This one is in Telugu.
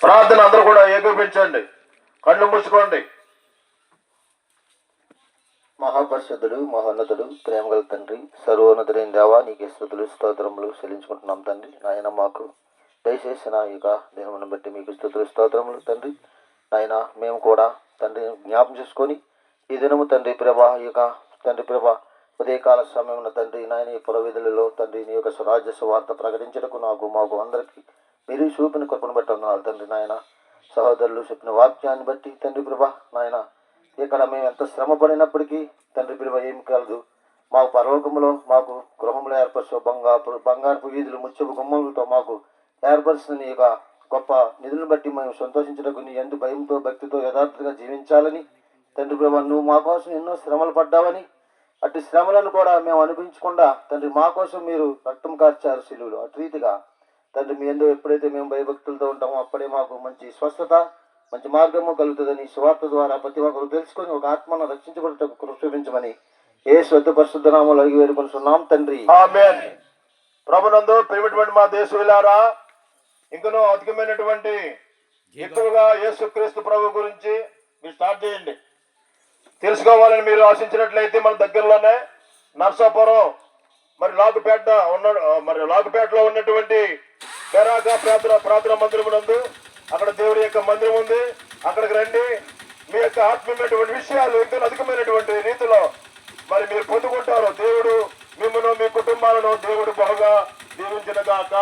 ప్రార్థన అందరూ కూడా ఏకీపించండి, కళ్ళు మూసుకోండి. మహాపరిశుద్ధుడు, మహోన్నతుడు, ప్రేమగల తండ్రి, సర్వోన్నతుడైన దేవా, నీకే స్తుతులు స్తోత్రములు చెల్లించుకుంటున్నాం తండ్రి. నాయన మాకు దయచేసి నా యొక్క దినమును బట్టి మీకు స్తుతులు స్తోత్రములు తండ్రి. నాయన మేము కూడా తండ్రి జ్ఞాపం చేసుకొని ఈ దినము తండ్రి ప్రభా ఈ యొక్క తండ్రి ప్రభా ఉదయకాల సమయంలో తండ్రి నాయన ఈ పురవీధులలో తండ్రి నీ యొక్క స్వరాజ్య సువార్త ప్రకటించటకు నాకు మాకు అందరికీ మీరు చూపిన కృపను బట్టి వందనాలు తండ్రి. నాయన సహోదరులు చెప్పిన వాక్యాన్ని బట్టి తండ్రి ప్రభా నాయన ఇక్కడ మేము ఎంత శ్రమ పడినప్పటికీ తండ్రి ప్రభా ఏమి కలదు, మాకు పరలోకములో మాకు గృహంలో ఏర్పరచు బంగారపు వీధులు ముత్యపు గుమ్మలతో మాకు ఏర్పరిచిన నీ యొక్క గొప్ప నిధులను బట్టి మేము సంతోషించడానికి నీ ఎందు భయంతో భక్తితో యథార్థంగా జీవించాలని తండ్రి ప్రభా నువ్వు మా కోసం ఎన్నో శ్రమలు పడ్డావని, అటు శ్రమలను కూడా మేము అనిపించకుండా తండ్రి మా కోసం మీరు రక్తం కార్చారు శిలువలో. అటు రీతిగా తండ్రి మీ ఎందు ఎప్పుడైతే మేము భయభక్తులతో ఉంటామో అప్పుడే మాకు మంచి స్వస్థత మంచి మార్గము కలుగుతుందని సువార్త ద్వారా ప్రతి ఒక్కరు తెలుసుకొని ఒక ఆత్మను రక్షించబడటకు కృప చూపించమని యేసు అతి పరిశుద్ధ నామములో అడిగి వేడుకొనుచున్నాం తండ్రి, ఆమేన్. ప్రభునందు ప్రియమైనటువంటి మా దేశీయులారా, ఇంకనూ అధికమైనటువంటి ఎక్కువగా యేసుక్రీస్తు ప్రభు గురించి మీరు స్టార్ట్ చేయండి. తెలుసుకోవాలని మీరు ఆశించినట్లయితే మన దగ్గరలోనే నర్సాపురం లాగుపేటలో ఉన్నటువంటి బెరాగా ప్రార్థన మందిరమునందు అక్కడ దేవుడి యొక్క మందిరం ఉంది. అక్కడికి రండి. మీ యొక్క ఆత్మీయమైనటువంటి విషయాలు ఇంకా అధికమైనటువంటి రీతిలో మరి మీరు పొందుకుంటారు. దేవుడు మిమ్మల్ని మీ కుటుంబాలను దేవుడు బహుగా దీవించును గాక.